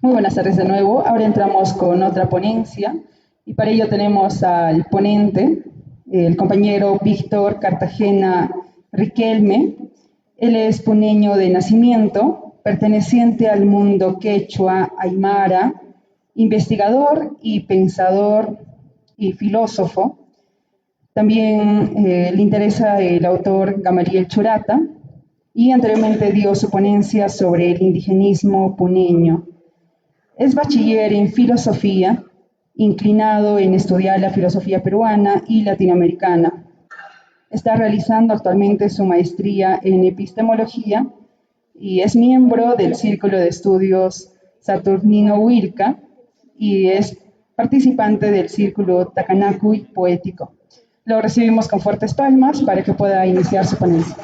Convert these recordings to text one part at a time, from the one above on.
Muy buenas tardes de nuevo. Ahora entramos con otra ponencia y para ello tenemos al ponente, el compañero Víctor Cartagena Riquelme. Él es puneño de nacimiento, perteneciente al mundo quechua aymara, investigador y pensador y filósofo. También le interesa el autor Gamaliel Churata y anteriormente dio su ponencia sobre el indigenismo puneño. Es bachiller en filosofía, inclinado en estudiar la filosofía peruana y latinoamericana. Está realizando actualmente su maestría en epistemología y es miembro del Círculo de Estudios Saturnino Huilca y es participante del Círculo Takanakui Poético. Lo recibimos con fuertes palmas para que pueda iniciar su ponencia.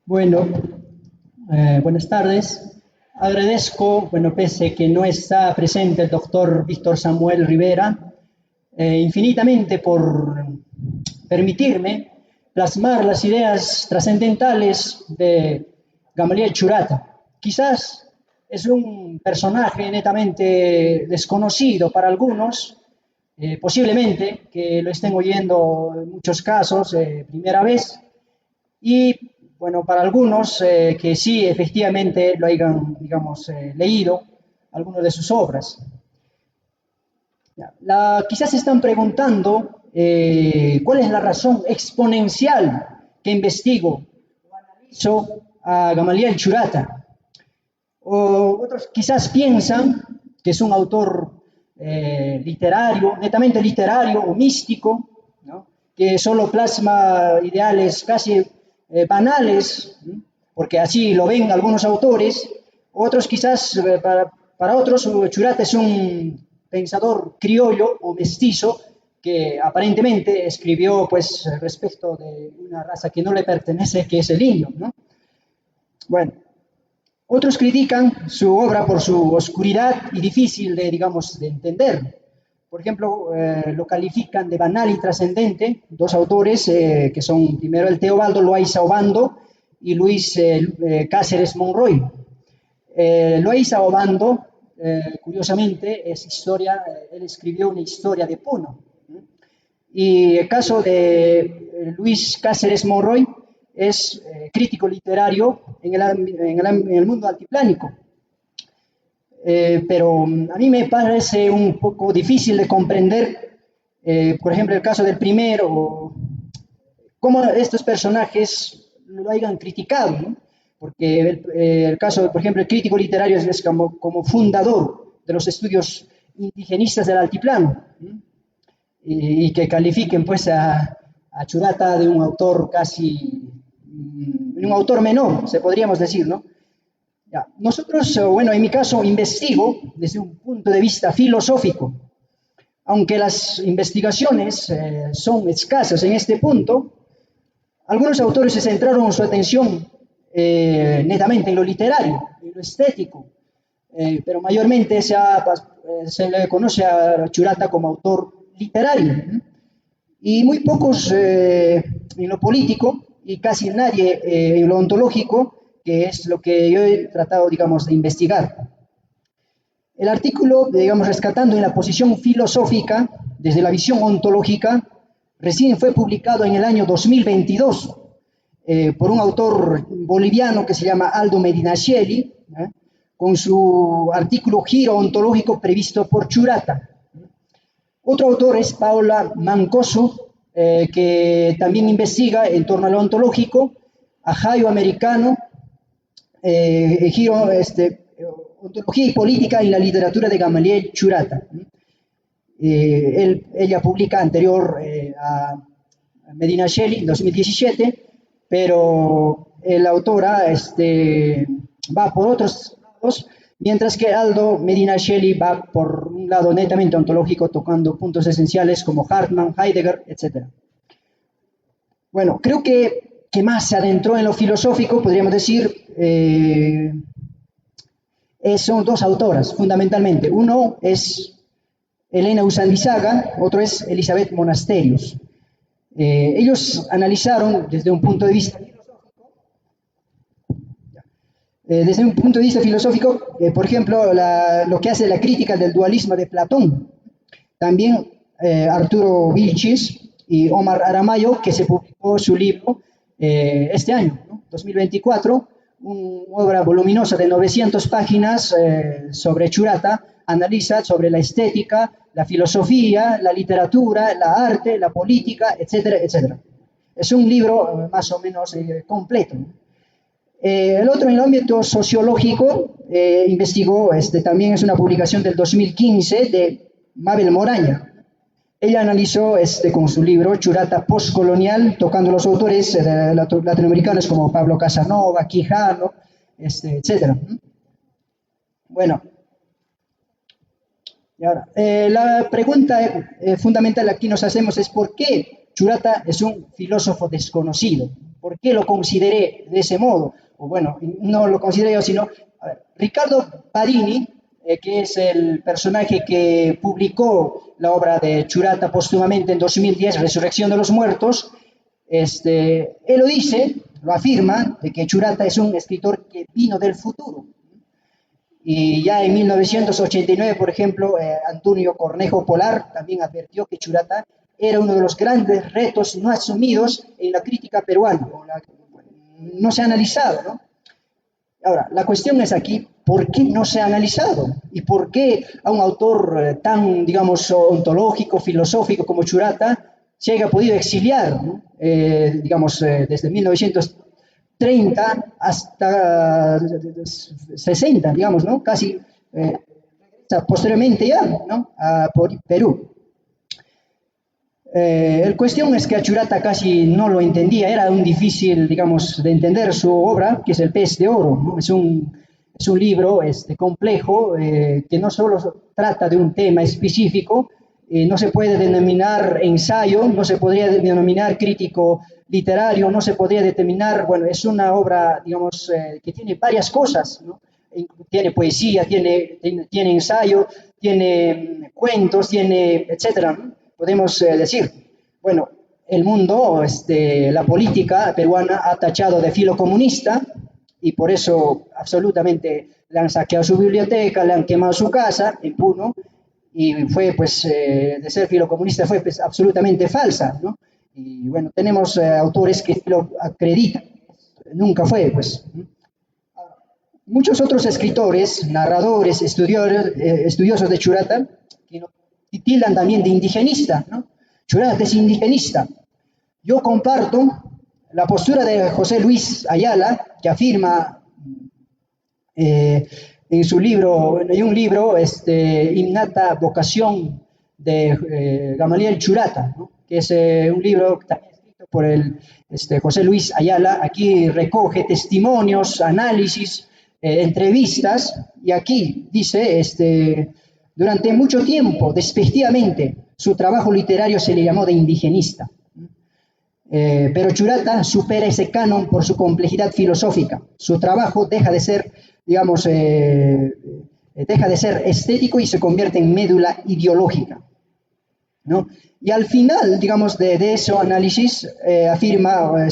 Bueno, buenas tardes. Agradezco, bueno, pese que no está presente el doctor Víctor Samuel Rivera, infinitamente por permitirme plasmar las ideas trascendentales de Gamaliel Churata. Quizás es un personaje netamente desconocido para algunos, posiblemente que lo estén oyendo en muchos casos primera vez, y bueno, para algunos que sí efectivamente lo hayan, digamos, leído, algunas de sus obras. Quizás se están preguntando cuál es la razón exponencial que investigo o analizo a Gamaliel Churata. O otros quizás piensan que es un autor literario, netamente literario o místico, ¿no? Que solo plasma ideales casi banales, ¿no? Porque así lo ven algunos autores. Otros quizás, para otros, Churata es un pensador criollo o mestizo que aparentemente escribió pues respecto de una raza que no le pertenece, que es el indio, ¿no? Bueno, otros critican su obra por su oscuridad y difícil de, digamos, de entender. Por ejemplo, lo califican de banal y trascendente dos autores que son primero el Teobaldo Loaiza Obando y Luis Cáceres Monroy. Loaiza Obando, curiosamente, es historia, él escribió una historia de Puno. Y el caso de Luis Cáceres Monroy es crítico literario en el mundo altiplánico. Pero a mí me parece un poco difícil de comprender, por ejemplo, el caso del primero, cómo estos personajes lo hayan criticado, ¿no? Porque el caso, por ejemplo, el crítico literario es como fundador de los estudios indigenistas del altiplano, ¿no? Y que califiquen pues a Churata de un autor casi, un autor menor, se podríamos decir, ¿no? Ya. Nosotros, bueno, en mi caso, investigo desde un punto de vista filosófico, aunque las investigaciones son escasas en este punto. Algunos autores se centraron su atención netamente en lo literario, en lo estético, pero mayormente se le conoce a Churata como autor literario, ¿no? Y muy pocos en lo político y casi nadie en lo ontológico, que es lo que yo he tratado, digamos, de investigar. El artículo, digamos, rescatando en la posición filosófica desde la visión ontológica, recién fue publicado en el año 2022 por un autor boliviano que se llama Aldo Medinaceli, con su artículo Giro ontológico previsto por Churata. Otro autor es Paola Mancoso, que también investiga en torno a lo ontológico, ajayo americano, giro, ontología y política en la literatura de Gamaliel Churata. Ella publica anterior a Medinaceli en 2017, pero la autora va por otros lados, mientras que Aldo Medinaceli va por un lado netamente ontológico, tocando puntos esenciales como Hartmann, Heidegger, etc. Bueno, creo que que más se adentró en lo filosófico, podríamos decir, son dos autoras, fundamentalmente. Uno es Elena Usandizaga, otro es Elizabeth Monasterios. Ellos analizaron desde un punto de vista filosófico, por ejemplo, lo que hace la crítica del dualismo de Platón. También Arturo Vilchis y Omar Aramayo, que se publicó su libro este año, ¿no? 2024, una obra voluminosa de 900 páginas sobre Churata, analiza sobre la estética, la filosofía, la literatura, la arte, la política, etcétera, etcétera. Es un libro más o menos completo. El otro, en el ámbito sociológico, investigó, también es una publicación del 2015 de Mabel Moraña. Ella analizó con su libro Churata postcolonial, tocando los autores latinoamericanos como Pablo Casanova, Quijano, etcétera. Bueno, y ahora, la pregunta fundamental aquí nos hacemos es ¿por qué Churata es un filósofo desconocido? ¿Por qué lo consideré de ese modo? O bueno, no lo consideré yo, sino Ricardo Parini, que es el personaje que publicó la obra de Churata póstumamente en 2010, Resurrección de los Muertos, él lo dice, lo afirma, de que Churata es un escritor que vino del futuro. Y ya en 1989, por ejemplo, Antonio Cornejo Polar también advirtió que Churata era uno de los grandes retos no asumidos en la crítica peruana. No se ha analizado, ¿no? Ahora, la cuestión es aquí, ¿por qué no se ha analizado? ¿Y por qué a un autor tan, digamos, ontológico, filosófico como Churata se haya podido exiliar, ¿no? Desde 1930 hasta 60, digamos, ¿no? Casi posteriormente ya, ¿no? Por Perú. La cuestión es que a Churata casi no lo entendía, era un difícil, digamos, de entender su obra, que es El Pez de Oro, ¿no? Es un libro complejo que no solo trata de un tema específico, no se puede denominar ensayo, no se podría denominar crítico literario, no se podría determinar, bueno, es una obra, digamos, que tiene varias cosas, ¿no? Tiene poesía, tiene ensayo, tiene cuentos, tiene, etcétera, ¿no? Podemos decir, bueno, el mundo, la política peruana ha tachado de filocomunista y por eso absolutamente le han saqueado su biblioteca, le han quemado su casa en Puno y fue pues de ser filocomunista fue pues absolutamente falsa, ¿no? Y bueno, tenemos autores que lo acreditan, nunca fue pues. Muchos otros escritores, narradores, estudiosos de Churata, que nos tildan también de indigenista, ¿no? Churata es indigenista. Yo comparto la postura de José Luis Ayala, que afirma en su libro, en un libro, Innata Vocación de Gamaliel Churata, ¿no? Que es un libro también escrito por José Luis Ayala. Aquí recoge testimonios, análisis, entrevistas, y aquí dice, durante mucho tiempo, despectivamente, su trabajo literario se le llamó de indigenista. Pero Churata supera ese canon por su complejidad filosófica. Su trabajo deja de ser, digamos, deja de ser estético y se convierte en médula ideológica, ¿no? Y al final, digamos, de ese análisis afirma,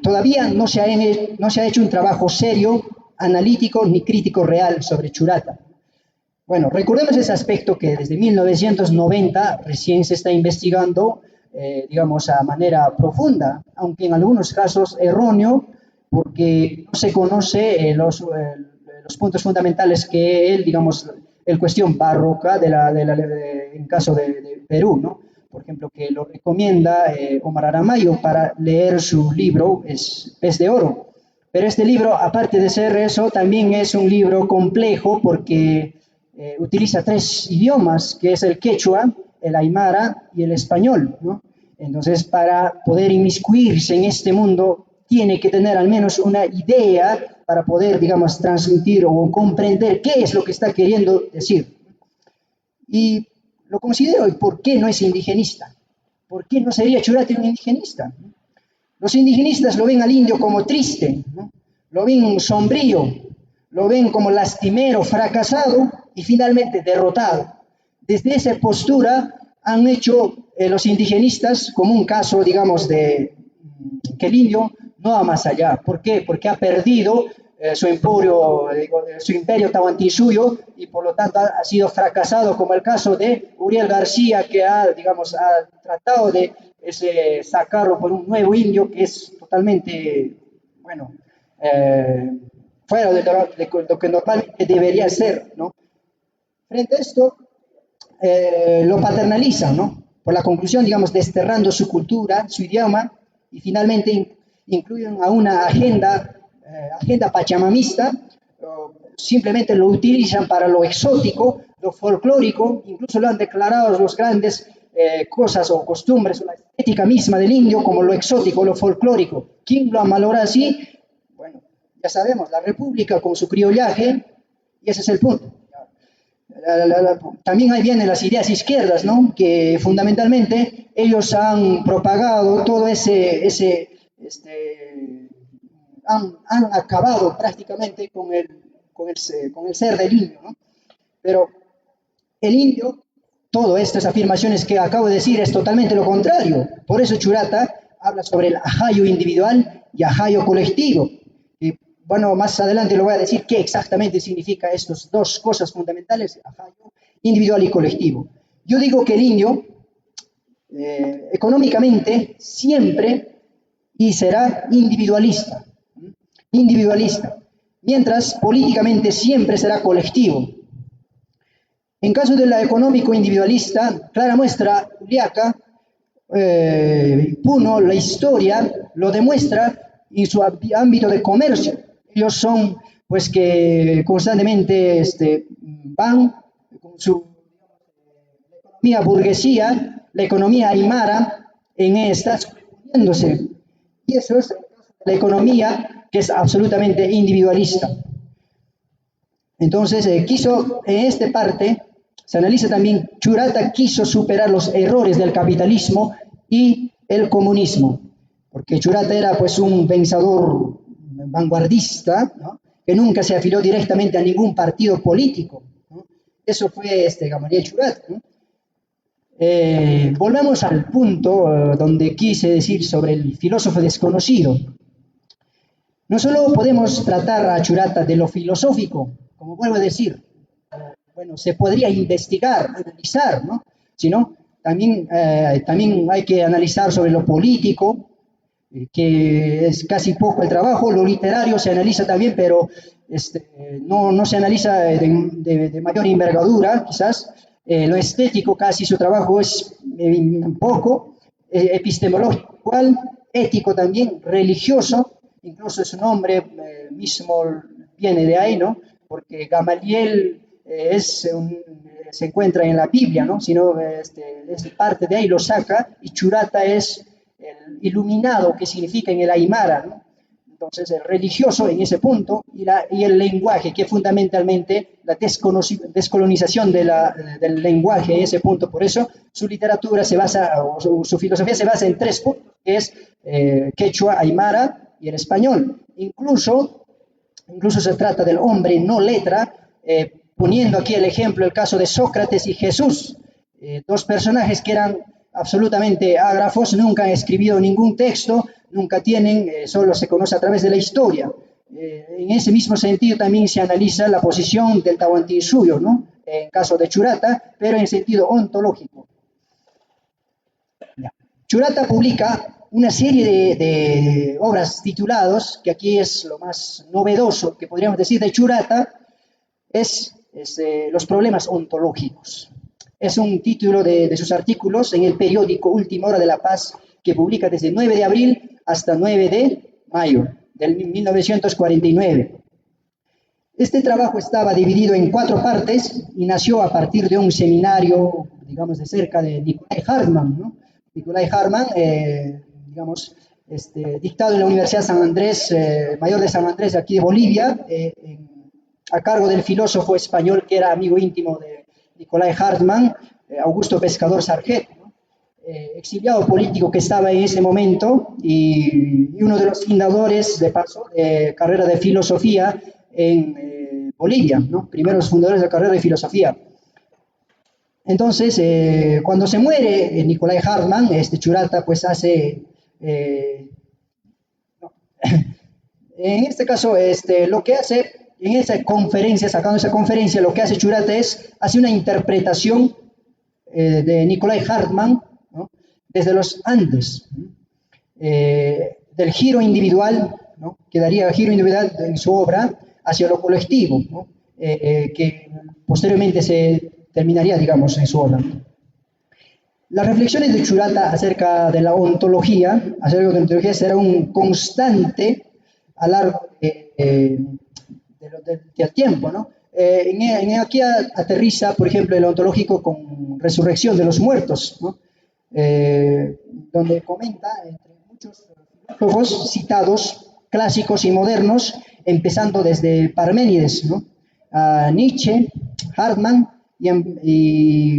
todavía no se ha hecho un trabajo serio, analítico ni crítico real sobre Churata. Bueno, recordemos ese aspecto que desde 1990 recién se está investigando, digamos, a manera profunda, aunque en algunos casos erróneo, porque no se conoce los puntos fundamentales que él, digamos, el cuestión barroca en caso de Perú, ¿no? Por ejemplo, que lo recomienda Omar Aramayo para leer su libro, es Pez de Oro. Pero este libro, aparte de ser eso, también es un libro complejo porque utiliza 3 idiomas, que es el quechua, el aymara y el español, ¿no? Entonces, para poder inmiscuirse en este mundo, tiene que tener al menos una idea para poder, digamos, transmitir o comprender qué es lo que está queriendo decir. Y lo considero, ¿y por qué no es indigenista? ¿Por qué no sería Churata un indigenista? Los indigenistas lo ven al indio como triste, ¿no? Lo ven sombrío, lo ven como lastimero, fracasado y finalmente derrotado. Desde esa postura han hecho los indigenistas como un caso, digamos, de que el indio no va más allá. ¿Por qué? Porque ha perdido su imperio tahuantinsuyo y por lo tanto ha sido fracasado, como el caso de Uriel García, que digamos, ha tratado de sacarlo por un nuevo indio que es totalmente, bueno, fuera de lo que normalmente debería ser, ¿no? Frente a esto, lo paternalizan, ¿no? Por la conclusión, digamos, desterrando su cultura, su idioma, y finalmente incluyen a una agenda pachamamista, simplemente lo utilizan para lo exótico, lo folclórico, incluso lo han declarado los grandes cosas o costumbres, la estética misma del indio como lo exótico, lo folclórico. ¿Quién lo amalora así? Bueno, ya sabemos, la República con su criollaje, y ese es el punto. También ahí vienen las ideas izquierdas, ¿no? Que fundamentalmente ellos han propagado todo han acabado prácticamente con el ser del indio, ¿no? Pero el indio, todas estas afirmaciones que acabo de decir es totalmente lo contrario. Por eso Churata habla sobre el ajayo individual y ajayo colectivo. Y bueno, más adelante lo voy a decir qué exactamente significa estas dos cosas fundamentales, ajayo individual y colectivo. Yo digo que el indio, económicamente, siempre y será individualista, mientras políticamente siempre será colectivo. En caso de la económico individualista, clara muestra Juliaca, Puno, la historia lo demuestra en su ámbito de comercio. Ellos son, pues, que constantemente van con su economía burguesía, la economía aymara, en esta uniéndose. Y eso es la economía que es absolutamente individualista. Entonces, en esta parte, se analiza también, Churata quiso superar los errores del capitalismo y el comunismo, porque Churata era pues un pensador vanguardista, ¿no? Que nunca se afilió directamente a ningún partido político, ¿no? Eso fue Gamaliel Churata, ¿no? Volvamos al punto donde quise decir sobre el filósofo desconocido. No solo podemos tratar a Churata de lo filosófico, como vuelvo a decir, bueno, se podría investigar, analizar, ¿no? Sino también hay que analizar sobre lo político, que es casi poco el trabajo, lo literario se analiza también, pero no se analiza de mayor envergadura, quizás. Lo estético, casi su trabajo es poco, epistemológico, igual, ético también, religioso, incluso su nombre mismo viene de ahí, ¿no? Porque Gamaliel se encuentra en la Biblia, ¿no? Sino es parte de ahí lo saca, y Churata es el iluminado, que significa en el Aymara, ¿no? Entonces, el religioso en ese punto y el lenguaje, que es fundamentalmente la descolonización del lenguaje en ese punto. Por eso, su literatura se basa, o su filosofía se basa en tres puntos, que es quechua, aymara y el español. Incluso se trata del hombre no letra, poniendo aquí el ejemplo, el caso de Sócrates y Jesús, dos personajes que eran absolutamente ágrafos, nunca han escrito ningún texto, nunca tienen, solo se conoce a través de la historia. En ese mismo sentido también se analiza la posición del Tahuantinsuyo, ¿no? En caso de Churata, pero en sentido ontológico. Churata publica una serie de obras tituladas, que aquí es lo más novedoso que podríamos decir de Churata, es los problemas ontológicos. Es un título de sus artículos en el periódico Última Hora de la Paz, que publica desde el 9 de abril hasta 9 de mayo del 1949. Este trabajo estaba dividido en 4 partes y nació a partir de un seminario, digamos, de cerca de Nicolai Hartmann, ¿no? Nicolai Hartmann, digamos, dictado en la Universidad San Andrés, Mayor de San Andrés, aquí de Bolivia, a cargo del filósofo español que era amigo íntimo de Nicolai Hartmann, Augusto Pescador Sargent, ¿no? exiliado político que estaba en ese momento y uno de los fundadores, de paso, de carrera de filosofía en Bolivia, ¿no? Primeros fundadores de la carrera de filosofía. Entonces, cuando se muere Nicolai Hartmann, Churata pues hace, no, en este caso, lo que hace en esa conferencia, sacando esa conferencia, lo que hace Churata es, hace una interpretación de Nicolai Hartmann, ¿no? Desde los Andes, del giro individual, ¿no? Que daría giro individual en su obra hacia lo colectivo, ¿no? Que posteriormente se terminaría, digamos, en su obra. Las reflexiones de Churata acerca de la ontología, será un constante a lo largo del tiempo, ¿no? Aquí aterriza, por ejemplo, el ontológico con Resurrección de los Muertos, ¿no? Donde comenta, entre muchos filósofos citados, clásicos y modernos, empezando desde Parménides, ¿no? A Nietzsche, Hartmann,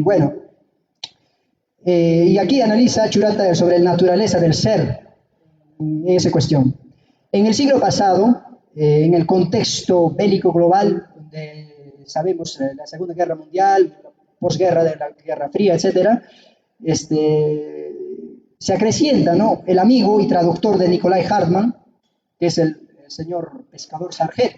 bueno, y aquí analiza Churata sobre la naturaleza del ser en esa cuestión. En el siglo pasado, en el contexto bélico global, donde sabemos la Segunda Guerra Mundial, la posguerra de la Guerra Fría, etc., se acrecienta, ¿no?, el amigo y traductor de Nicolai Hartmann, que es el señor pescador Sargent,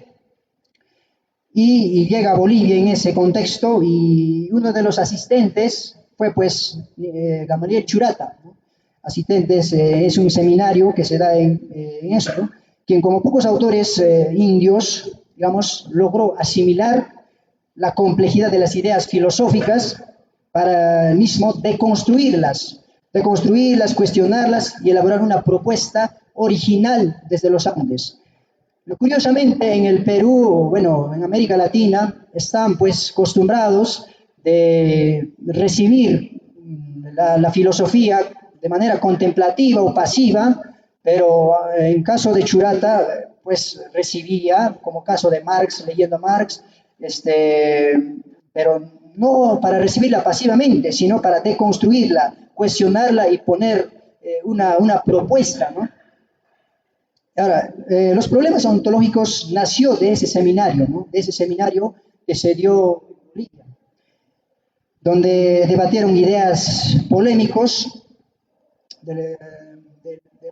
y llega a Bolivia en ese contexto, y uno de los asistentes fue pues Gamaliel Churata, ¿no? Asistentes, es un seminario que se da en eso, ¿no? Quien como pocos autores indios, digamos, logró asimilar la complejidad de las ideas filosóficas para mismo deconstruirlas, cuestionarlas y elaborar una propuesta original desde los Andes. Curiosamente, en el Perú, bueno, en América Latina, están pues acostumbrados de recibir la filosofía de manera contemplativa o pasiva, pero en caso de Churata, pues recibía, como caso de Marx, leyendo a Marx, pero no para recibirla pasivamente, sino para deconstruirla, cuestionarla y poner una propuesta, ¿no? Ahora, los problemas ontológicos nació de ese seminario, ¿no? De ese seminario que se dio en Bolivia, donde debatieron ideas polémicos del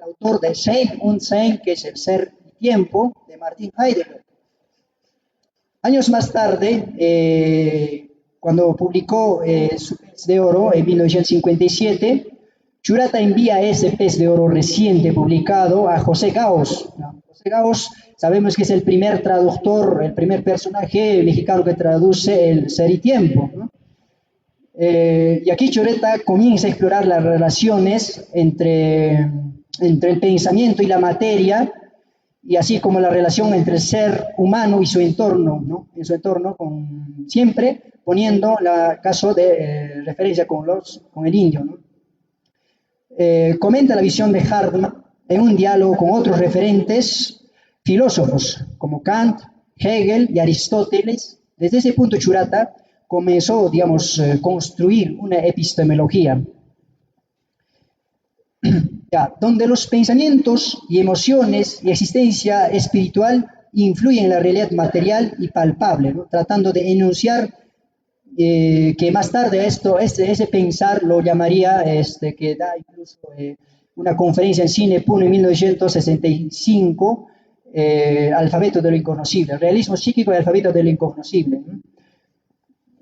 autor de Sein und Sein, que es el ser y tiempo, de Martin Heidegger. Años más tarde, cuando publicó su pez de oro en 1957, Churata envía ese pez de oro reciente publicado a José Gauss. José Gauss sabemos que es el primer traductor, el primer personaje mexicano que traduce el ser y tiempo, ¿no? Y aquí Churata comienza a explorar las relaciones entre el pensamiento y la materia, y así como la relación entre el ser humano y su entorno, ¿no? En su entorno, siempre poniendo el caso de referencia con el indio, ¿no? Comenta la visión de Hartmann en un diálogo con otros referentes filósofos como Kant, Hegel y Aristóteles. Desde ese punto Churata comenzó, digamos, a construir una epistemología donde los pensamientos y emociones y existencia espiritual influyen en la realidad material y palpable, ¿no? Tratando de enunciar que más tarde ese pensar lo llamaría, que da incluso una conferencia en Cine Puno en 1965, Alfabeto de lo Incognoscible, Realismo Psíquico y Alfabeto de lo Incognoscible, ¿no?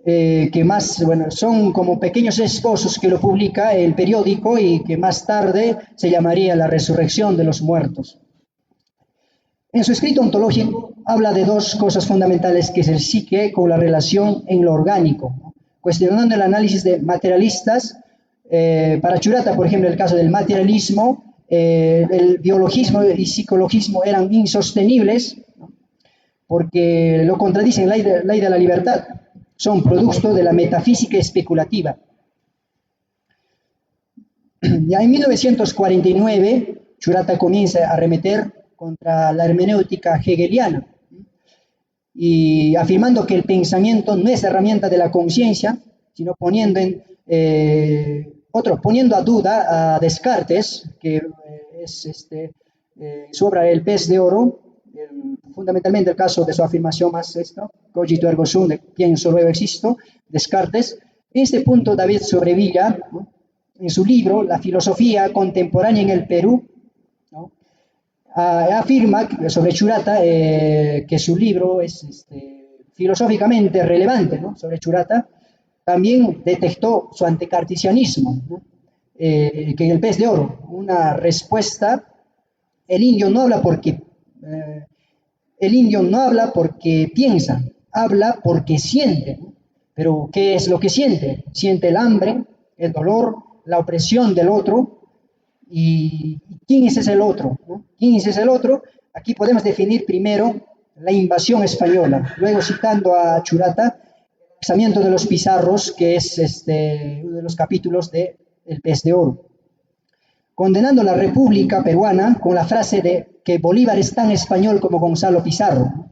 Que más, bueno, son como pequeños esbozos que lo publica el periódico y que más tarde se llamaría La Resurrección de los Muertos. En su escrito ontológico habla de dos cosas fundamentales, que es el psique con la relación en lo orgánico, ¿no? Cuestionando el análisis de materialistas. Para Churata, por ejemplo, el caso del materialismo, el biologismo y psicologismo eran insostenibles, ¿no? Porque lo contradicen la ley de la libertad. Son producto de la metafísica especulativa. Ya en 1949, Churata comienza a arremeter contra la hermenéutica hegeliana y afirmando que el pensamiento no es herramienta de la conciencia, sino poniendo Otro, poniendo a duda a Descartes, que es su obra El pez de oro, fundamentalmente el caso de su afirmación más esto, cogito ergo sum, de pienso luego existo, Descartes. En este punto, David Sobrevilla, ¿no?, en su libro La filosofía contemporánea en el Perú, ¿no?, afirma sobre Churata que su libro es filosóficamente relevante, ¿no?, sobre Churata. También detectó su anticartesianismo, ¿no?, que en el pez de oro, una respuesta, el indio no habla porque el indio no habla porque piensa, habla porque siente, ¿no? Pero ¿qué es lo que siente? Siente el hambre, el dolor, la opresión del otro. ¿Y quién es ese el otro, ¿no? ¿Quién es ese el otro? Aquí podemos definir primero la invasión española, luego citando a Churata, el pensamiento de los pizarros, que es uno de los capítulos de El pez de oro, condenando la República Peruana con la frase de que Bolívar es tan español como Gonzalo Pizarro.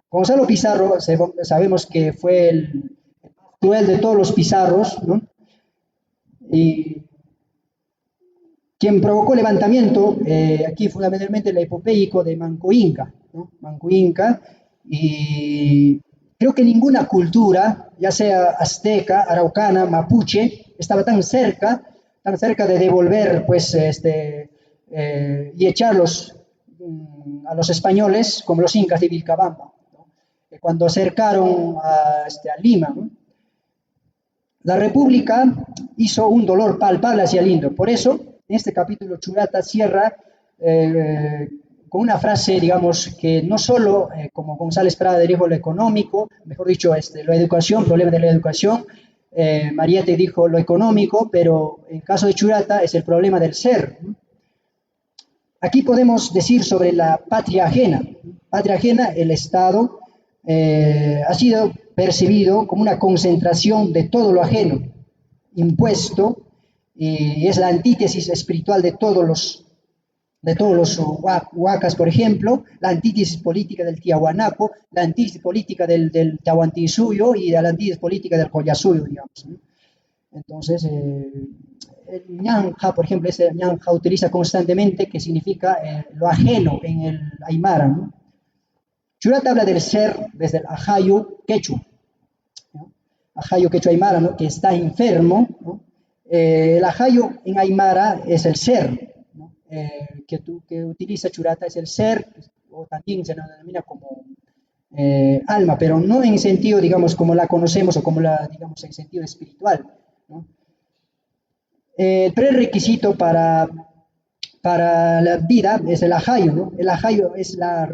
Gonzalo Pizarro sabemos que fue el cruel de todos los pizarros, ¿no?, y quien provocó el levantamiento, aquí fundamentalmente el epopeico de Manco Inca, ¿no? Manco Inca, y creo que ninguna cultura, ya sea azteca, araucana, mapuche, estaba tan cerca de devolver, pues, y echarlos a los españoles como los incas de Vilcabamba, ¿no?, cuando acercaron a Lima, ¿no? La República hizo un dolor palpable hacia el indio. Por eso, en este capítulo, Churata cierra con una frase, digamos, que no solo, como González Prada dijo, lo económico, mejor dicho, la educación, problema de la educación, Mariette dijo lo económico, pero en caso de Churata es el problema del ser, ¿no? Aquí podemos decir sobre la patria ajena. Patria ajena, el Estado, ha sido percibido como una concentración de todo lo ajeno, impuesto, y es la antítesis espiritual de todos los huacas, por ejemplo, la antítesis política del Tiahuanaco, la antítesis política del Tahuantinsuyo y la antítesis política del Collasuyo, digamos, ¿no? Entonces, el ñanja, por ejemplo, ese ñanja utiliza constantemente que significa lo ajeno en el aymara, ¿no? Churata habla del ser desde el ajayo quechua, ¿no? Ajayo quechua aymara, ¿no?, que está enfermo, ¿no? El ajayo en aymara es el ser, ¿no?, que utiliza Churata es el ser, o también se denomina como alma, pero no en sentido, digamos, como la conocemos o como la, digamos, en sentido espiritual, ¿no? El prerequisito para la vida es el ajayo, ¿no? El ajayo es la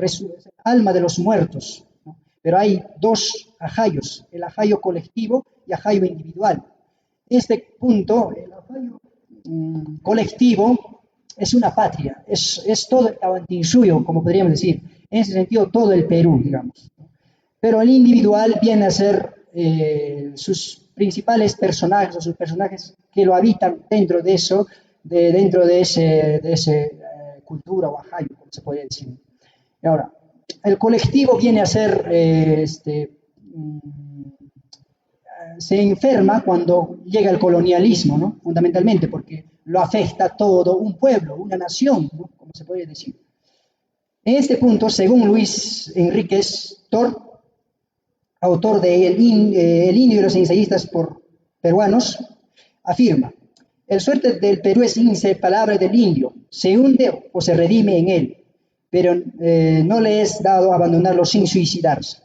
alma de los muertos, ¿no? Pero hay dos ajayos, el ajayo colectivo y ajayo individual. En este punto, el ajayo colectivo es una patria, es todo el Tahuantinsuyo, como podríamos decir, en ese sentido todo el Perú, digamos, ¿no? Pero el individual viene a ser sus principales personajes o sus personajes que lo habitan dentro de eso, dentro de ese cultura o ajayo, como se podría decir. Y ahora, el colectivo viene a ser, se enferma cuando llega el colonialismo, ¿no?, fundamentalmente, porque lo afecta todo un pueblo, una nación, ¿no?, como se podría decir. En este punto, según Luis Enríquez Tor, autor de El Indio y los ensayistas peruanos, afirma: el suerte del Perú es inseparable del indio, se hunde o se redime en él, pero no le es dado abandonarlo sin suicidarse.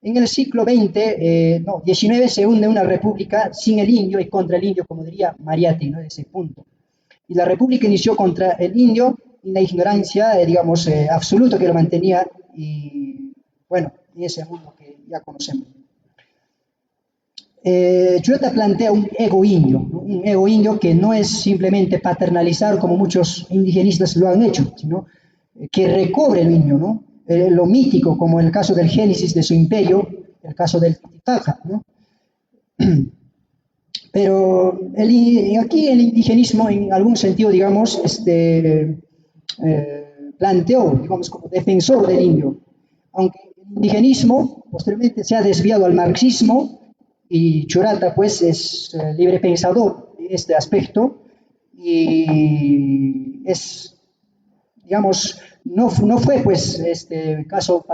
En el siglo XIX se hunde una república sin el indio y contra el indio, como diría Mariatti, ¿no?, de ese punto. Y la república inició contra el indio y la ignorancia, digamos, absoluta que lo mantenía, y bueno, en ese mundo que ya conocemos. Churata plantea un ego indio, ¿no?, un ego indio que no es simplemente paternalizar como muchos indigenistas lo han hecho, sino que recobre el indio, ¿no?, lo mítico, como el caso del génesis de su imperio, el caso del Titicaca, ¿no? Pero aquí el indigenismo, en algún sentido, digamos, planteó, digamos, como defensor del indio, aunque el indigenismo posteriormente se ha desviado al marxismo, y Churata, pues, es libre pensador, este aspecto y es, digamos, no fue pues este caso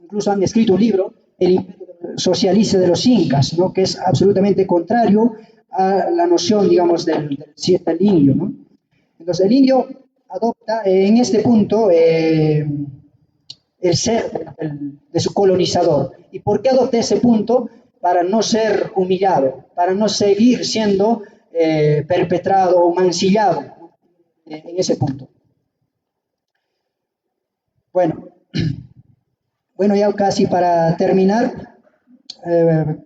incluso han escrito un libro, El Imperio Socialista de los Incas, ¿no? Que es absolutamente contrario a la noción, digamos, del indio, ¿no? Entonces el indio adopta en este punto el ser de su colonizador. ¿Y por qué adopta ese punto? Para no ser humillado, para no seguir siendo perpetrado o mancillado, ¿no? En ese punto. Bueno, bueno, ya casi para terminar, eh,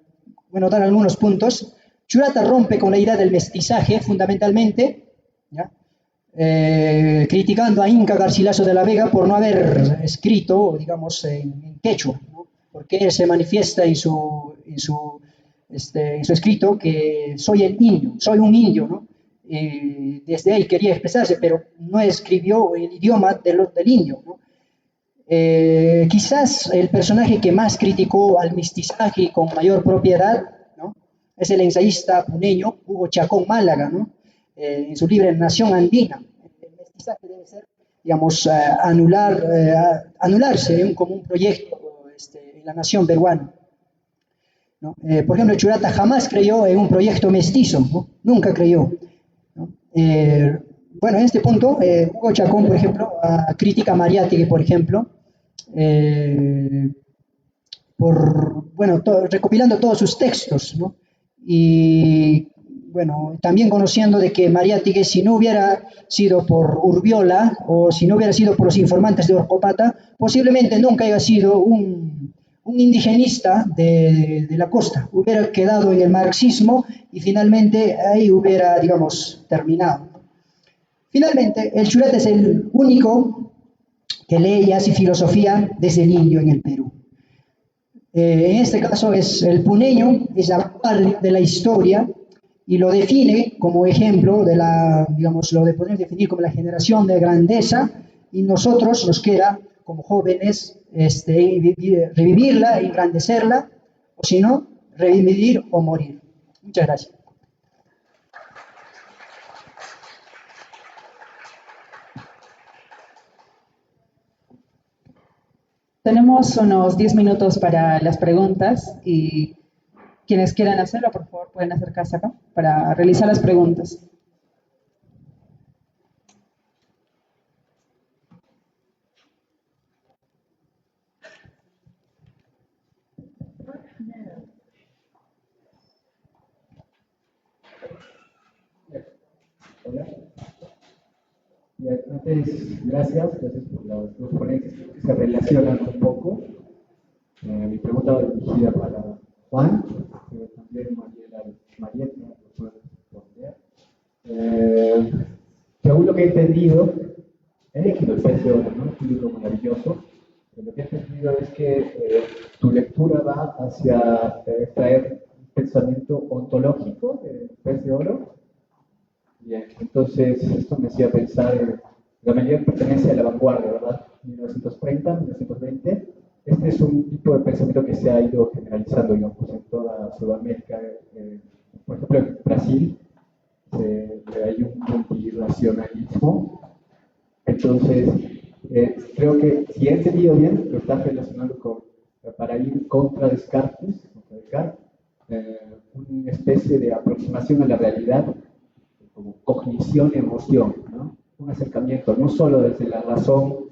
bueno, dar algunos puntos. Churata rompe con la idea del mestizaje fundamentalmente, ¿ya? Criticando a Inca Garcilaso de la Vega por no haber escrito, digamos, en quechua, ¿no? Porque él se manifiesta en su escrito que soy el indio, soy un indio, ¿no? Desde ahí quería expresarse, pero no escribió el idioma del indio, ¿no? Quizás el personaje que más criticó al mestizaje y con mayor propiedad, ¿no? Es el ensayista puneño Hugo Chacón Málaga, ¿no? En su libro Nación Andina. El mestizaje debe ser, digamos, anularse como un proyecto en la nación peruana, ¿no? Por ejemplo, Churata jamás creyó en un proyecto mestizo, ¿no? Nunca creyó, ¿no? Bueno, en este punto, Hugo Chacón, por ejemplo, critica a Mariátegui, por ejemplo, eh, bueno, recopilando todos sus textos, ¿no? Y bueno, también conociendo de que Mariátegui, si no hubiera sido por Urbiola o si no hubiera sido por los informantes de Orcopata, posiblemente nunca haya sido un indigenista de la costa, hubiera quedado en el marxismo y finalmente ahí hubiera, digamos, terminado. Finalmente, el Churata es el único que lee y hace filosofía desde el indio en el Perú. En este caso es el puneño, es la vanguardia de la historia y lo define como ejemplo de la, digamos, lo de poder definir como la generación de grandeza y nosotros nos queda como jóvenes revivirla, engrandecerla o si no, revivir o morir. Muchas gracias. Tenemos unos 10 minutos para las preguntas y quienes quieran hacerlo, por favor, pueden acercarse acá para realizar las preguntas. Hola. Antes, gracias por las dos ponencias que se relacionan un poco. Mi pregunta va dirigida para Juan, pero también Marieta lo puede responder. Según lo que he entendido, he elegido el pez de oro, ¿no? Es un libro maravilloso. Pero lo que he entendido es que tu lectura va hacia extraer un pensamiento ontológico del pez de oro. Bien, entonces esto me hacía pensar, la mayoría pertenece a la vanguardia, ¿verdad? 1930, 1920. Este es un tipo de pensamiento que se ha ido generalizando, digamos, en toda Sudamérica. Por ejemplo, en Brasil hay un multiracionalismo. Entonces, creo que si he entendido bien, lo estás relacionando con, para ir contra Descartes, contra Descartes, una especie de aproximación a la realidad como cognición-emoción, ¿no? Un acercamiento no solo desde la razón,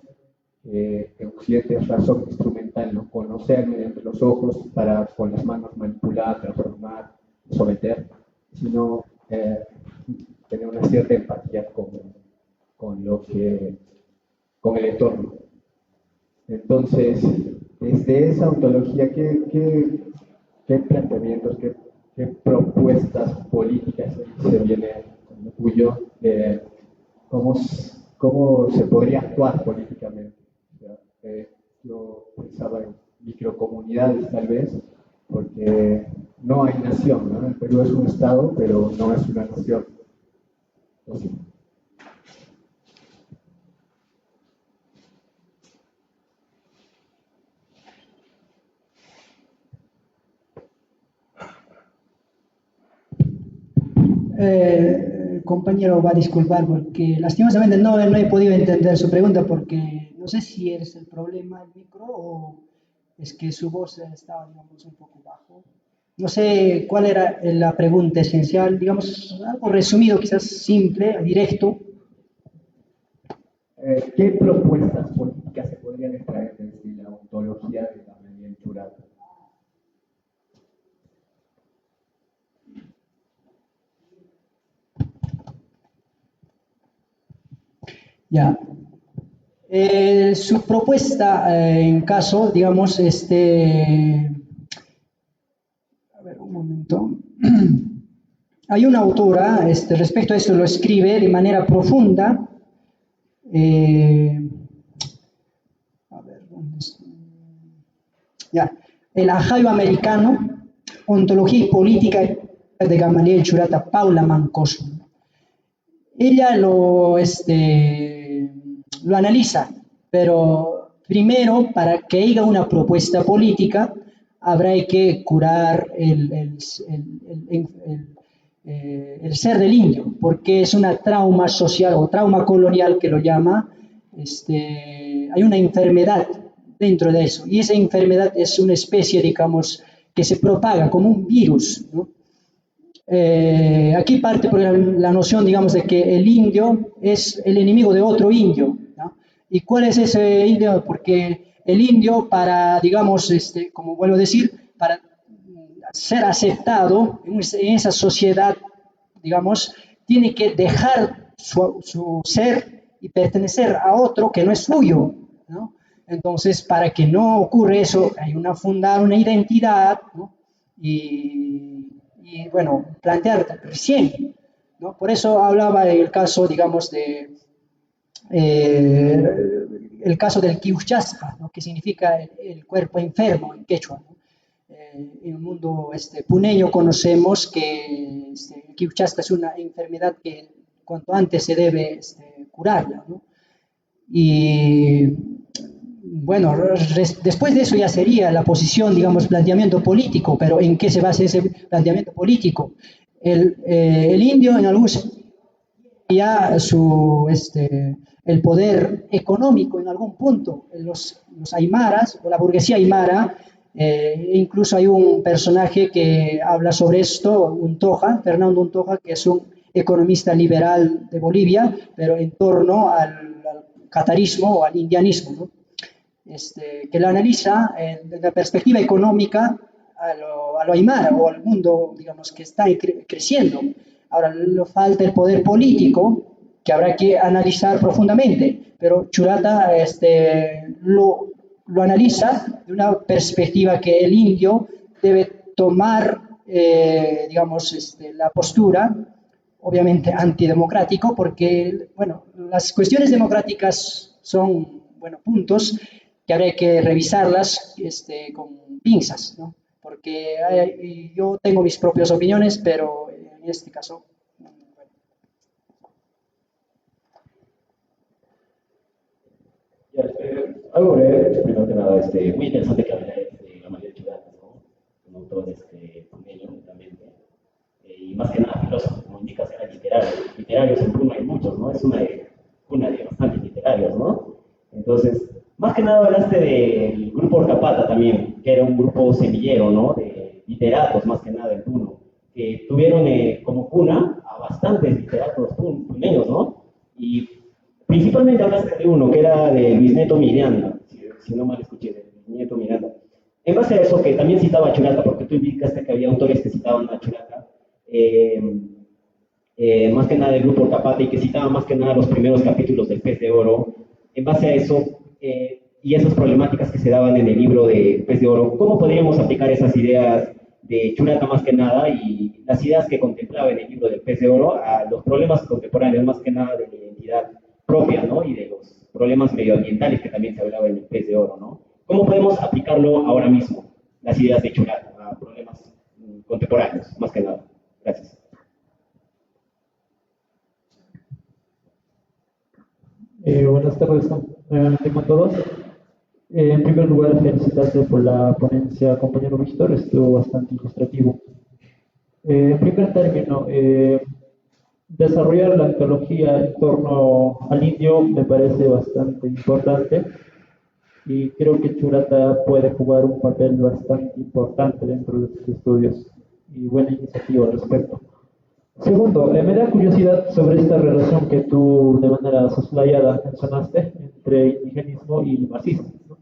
en Occidente es razón instrumental, ¿no? Conocer mediante los ojos para con las manos manipular, transformar, someter, sino tener una cierta empatía con lo que, con el entorno. Entonces, desde esa ontología, ¿qué planteamientos, qué propuestas políticas se vienen con tuyo? ¿Cómo, ¿Cómo se podría actuar políticamente? O sea, yo pensaba en microcomunidades tal vez, porque no hay nación, ¿no? El Perú es un estado, pero no es una nación. Así. El compañero va a disculpar porque lastimosamente no he podido entender su pregunta porque no sé si es el problema el micro o es que su voz estaba, digamos, un poco bajo. No sé cuál era la pregunta esencial, digamos, algo resumido, quizás simple, directo. ¿Qué propuestas políticas se podrían extraer desde la ontología de Gamaliel Churata? Ya. Su propuesta, en caso, digamos, a ver, un momento. Hay una autora, respecto a esto lo escribe de manera profunda. A ver, ¿dónde está? Ya. El Ajayo Americano, Ontología y Política de Gamaliel Churata, Paula Mancoso. Ella lo analiza, pero primero, para que haya una propuesta política, habrá que curar el ser del indio, porque es una trauma social o trauma colonial que lo llama. Hay una enfermedad dentro de eso, y esa enfermedad es una especie, digamos, que se propaga como un virus, ¿no? Aquí parte por la noción, digamos, de que el indio es el enemigo de otro indio, ¿no? ¿Y cuál es ese indio? Porque el indio, para, digamos, como vuelvo a decir, para ser aceptado en esa sociedad, digamos, tiene que dejar su ser y pertenecer a otro que no es suyo, ¿no? Entonces, para que no ocurra eso, hay fundar una identidad, ¿no? Y bueno, plantear recién, ¿no? Por eso hablaba del caso, digamos, eh, el caso del Kiuchasca, ¿no? Que significa el cuerpo enfermo en quechua, ¿no? En el mundo puneño conocemos que el Kiuchasca es una enfermedad que cuanto antes se debe curarla, ¿no? Y bueno, después de eso ya sería la posición, digamos, planteamiento político, pero ¿en qué se basa ese planteamiento político? El indio en algún ya el poder económico en algún punto, los aymaras o la burguesía aymara, incluso hay un personaje que habla sobre esto, Untoja, Fernando Untoja, que es un economista liberal de Bolivia, pero en torno al catarismo o al indianismo, ¿no? Que lo analiza desde la perspectiva económica a lo aymara o al mundo, digamos, que está creciendo. Ahora, le falta el poder político, que habrá que analizar profundamente, pero Churata lo analiza de una perspectiva que el indio debe tomar, digamos, la postura, obviamente antidemocrático, porque, bueno, las cuestiones democráticas son, bueno, puntos que habría que revisarlas con pinzas, ¿no? Porque yo tengo mis propias opiniones, pero en este caso, bueno. Ya, algo breve, primero que nada, muy interesante que hablar de la mayoría de ciudades, ¿no? Un autor puneño, realmente, y más que nada filósofo, como indicas, era literario. Literarios en Puno hay muchos, ¿no? Es una de bastantes literarios, ¿no? Entonces, más que nada hablaste del grupo Orcapata también, que era un grupo semillero, ¿no? De literatos, más que nada en Puno, que tuvieron como cuna a bastantes literatos puneños, ¿no? Y principalmente hablaste de uno, que era de Luis Neto Miranda, si no mal escuché, de Luis Neto Miranda. En base a eso, que también citaba a Churata, porque tú indicaste que había autores que citaban a Churata, más que nada del grupo Orcapata y que citaban más que nada los primeros capítulos del Pez de Oro. En base a eso y esas problemáticas que se daban en el libro de Pez de Oro, ¿cómo podríamos aplicar esas ideas de Churata más que nada y las ideas que contemplaba en el libro del Pez de Oro a los problemas contemporáneos más que nada de la identidad propia, ¿no? Y de los problemas medioambientales que también se hablaba en el Pez de Oro, ¿no? ¿Cómo podemos aplicarlo ahora mismo, las ideas de Churata, a problemas contemporáneos, más que nada? Gracias. Buenas tardes nuevamente con todos. En primer lugar, felicitarte por la ponencia, compañero Víctor, estuvo bastante ilustrativo. En primer término, desarrollar la antología en torno al indio me parece bastante importante y creo que Churata puede jugar un papel bastante importante dentro de sus estudios y buena iniciativa al respecto. Segundo, me da curiosidad sobre esta relación que tú de manera soslayada mencionaste entre indigenismo y marxismo, ¿no?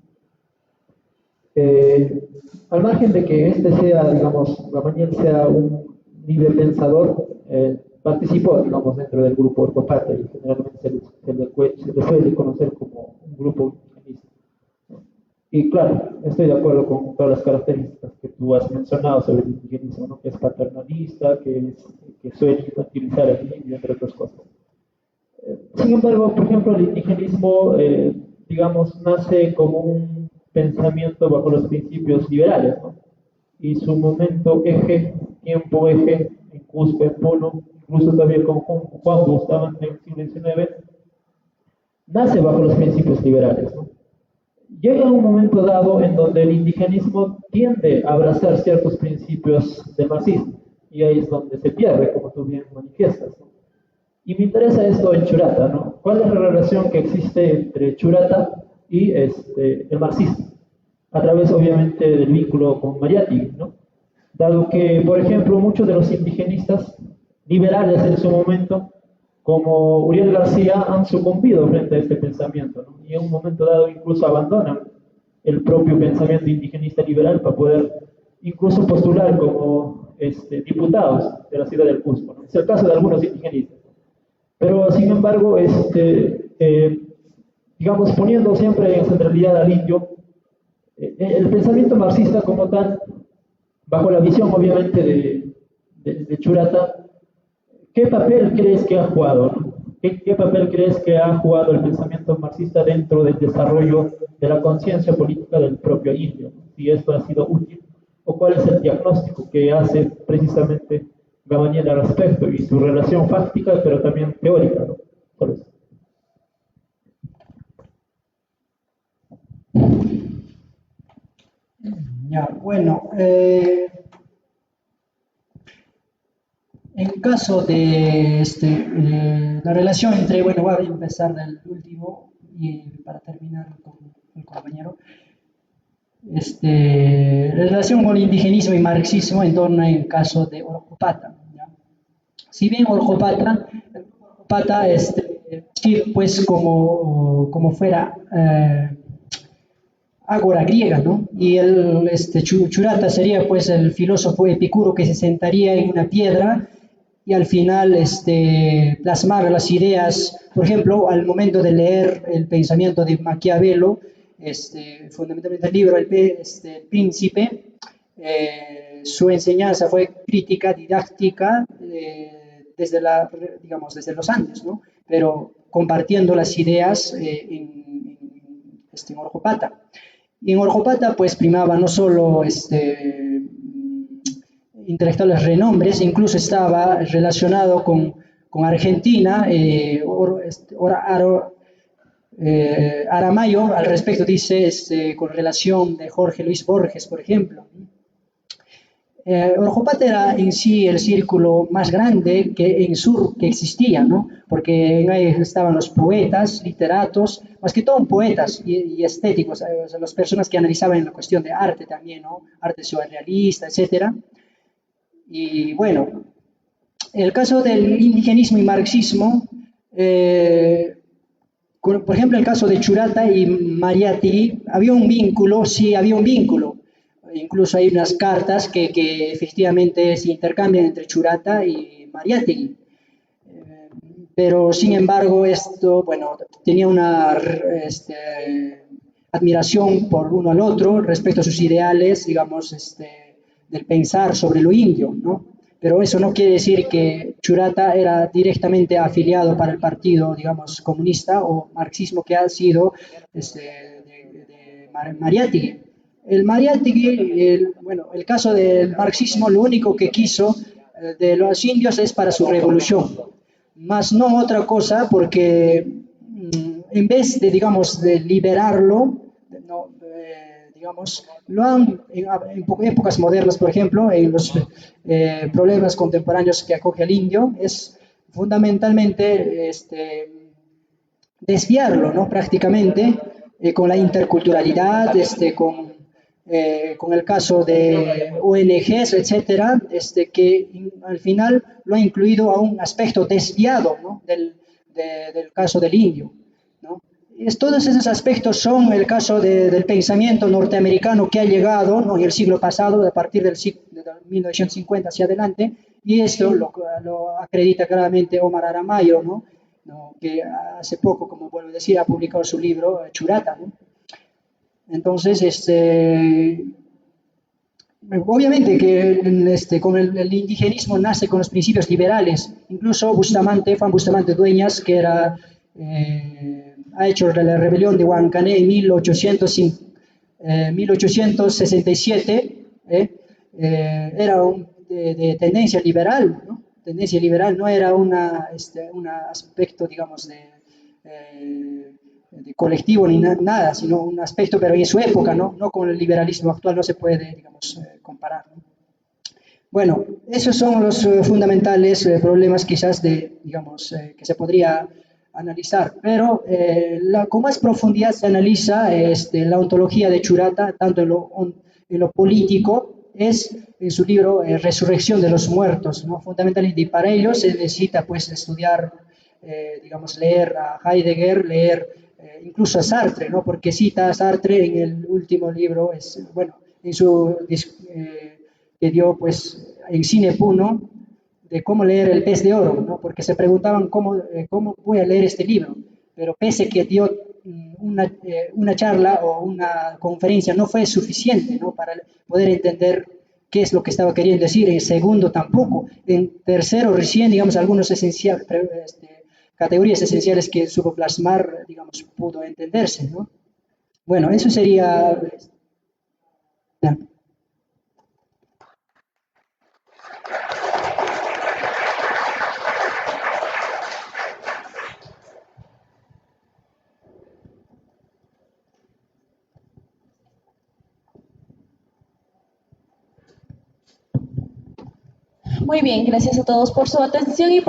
Al margen de que este sea, digamos, Gamaliel sea un libre pensador, participó, digamos, dentro del grupo Orcopata y generalmente se le suele conocer como un grupo indigenista. Y claro, estoy de acuerdo con todas las características que tú has mencionado sobre el indigenismo, ¿no? Que es paternalista, que suele utilizar el indio, entre otras cosas. Sin embargo, por ejemplo, el indigenismo, digamos, nace como un pensamiento bajo los principios liberales, ¿no? Y su momento eje, tiempo eje, en Cusco, en Puno, incluso también con Juan Gustavo en el siglo XIX, nace bajo los principios liberales, ¿no? Llega un momento dado en donde el indigenismo tiende a abrazar ciertos principios del marxismo, y ahí es donde se pierde, como tú bien manifiestas, ¿no? Y me interesa esto en Churata, ¿no? ¿Cuál es la relación que existe entre Churata y el marxismo? A través, obviamente, del vínculo con Mariátegui, ¿no? Dado que, por ejemplo, muchos de los indigenistas liberales en su momento, como Uriel García, han sucumbido frente a este pensamiento, ¿no? Y en un momento dado incluso abandonan el propio pensamiento indigenista liberal para poder incluso postular como diputados de la ciudad del Cusco, ¿no? Es el caso de algunos indigenistas. Pero, sin embargo, digamos, poniendo siempre en centralidad al indio, el pensamiento marxista como tal, bajo la visión obviamente de Churata, ¿qué papel crees que ha jugado, ¿no? ¿Qué papel crees que ha jugado el pensamiento marxista dentro del desarrollo de la conciencia política del propio indio? Si esto ha sido útil, o cuál es el diagnóstico que hace precisamente Gamaliel al respecto y su relación fáctica, pero también teórica, ¿no? Por eso. Ya, bueno, en caso de la relación entre, bueno, voy a empezar del último y para terminar con el compañero, la relación con el indigenismo y marxismo en torno al caso de Orcopata, ¿ya? Si bien Orcopata, pues como fuera ágora griega, ¿no? Y Churata sería pues el filósofo epicuro que se sentaría en una piedra y al final plasmar las ideas, por ejemplo, al momento de leer el pensamiento de Maquiavelo, fundamentalmente el libro El Príncipe, su enseñanza fue crítica, didáctica, desde los Andes, ¿no? Pero compartiendo las ideas en Orjopata. Y en Orjopata pues primaba no solo intelectuales renombres, incluso estaba relacionado con Argentina, Aramayo al respecto dice con relación de Jorge Luis Borges, por ejemplo. Orjopata era en sí el círculo más grande que existía, ¿no? Porque en ahí estaban los poetas, literatos, más que todo poetas y estéticos, o sea, las personas que analizaban la cuestión de arte también, ¿no? Arte surrealista, etcétera. Y bueno, el caso del indigenismo y marxismo, por ejemplo, el caso de Churata y Mariátegui, había un vínculo, sí, había un vínculo. Incluso hay unas cartas que efectivamente se intercambian entre Churata y Mariátegui. Pero, sin embargo, esto, bueno, tenía una admiración por uno al otro respecto a sus ideales, digamos, del pensar sobre lo indio, ¿no? Pero eso no quiere decir que Churata era directamente afiliado para el partido, digamos, comunista o marxismo que ha sido de Mariátegui. El Mariátegui, bueno, el caso del marxismo, lo único que quiso de los indios es para su revolución, más no otra cosa, porque en vez de, digamos, de liberarlo, no, digamos, lo han, en épocas modernas, por ejemplo, en los problemas contemporáneos que acoge al indio, es fundamentalmente desviarlo, ¿no? Prácticamente con la interculturalidad, con el caso de ONGs, etcétera, que al final lo ha incluido a un aspecto desviado, ¿no? del caso del indio, ¿no? Todos esos aspectos son el caso del pensamiento norteamericano que ha llegado, ¿no? en el siglo pasado, a partir de 1950 hacia adelante, y esto lo acredita claramente Omar Aramayo, ¿no? Que hace poco, como vuelvo a decir, ha publicado su libro Churata, ¿no? Entonces, obviamente que con el indigenismo nace con los principios liberales. Incluso Juan Bustamante Dueñas, que ha hecho la rebelión de Huancané en 1867, era de tendencia liberal, ¿no? Tendencia liberal, no era un aspecto, digamos, de colectivo ni nada, sino un aspecto, pero en su época, ¿no? No con el liberalismo actual, no se puede, digamos, comparar, ¿no? Bueno, esos son los fundamentales problemas quizás digamos, que se podría analizar, pero con más profundidad se analiza la ontología de Churata, tanto en lo político, es en su libro Resurrección de los Muertos, ¿no? Fundamentalmente, y para ello se necesita pues estudiar, digamos, leer a Heidegger, leer incluso a Sartre, ¿no? Porque cita a Sartre en el último libro, bueno, en su que dio pues en Cine Puno, de cómo leer El pez de oro, ¿no? Porque se preguntaban cómo voy a leer este libro, pero pese que dio una charla o una conferencia no fue suficiente, ¿no? Para poder entender qué es lo que estaba queriendo decir. En segundo tampoco, en tercero recién, digamos, algunos categorías esenciales que supo plasmar, digamos, pudo entenderse, ¿no? Bueno, eso sería... Ya. Muy bien, gracias a todos por su atención y